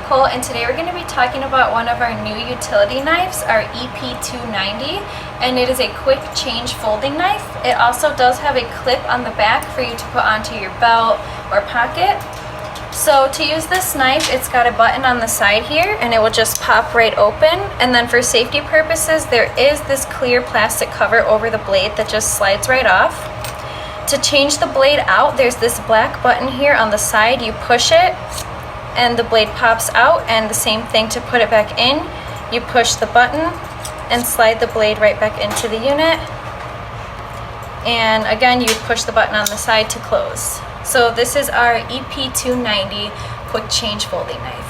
Nicole, and today we're going to be talking about one of our new utility knives, our EP-290, and it is a quick change folding knife. It also does have a clip on the back for you to put onto your belt or pocket. So to use this knife, it's got a button on the side here and it will just pop right open, and then for safety purposes there is this clear plastic cover over the blade that just slides right off. To change the blade out, there's this black button here on the side. You push it and the blade pops out, and the same thing to put it back in. You push the button and slide the blade right back into the unit, and again you push the button on the side to close. So this is our EP-290 quick change folding knife.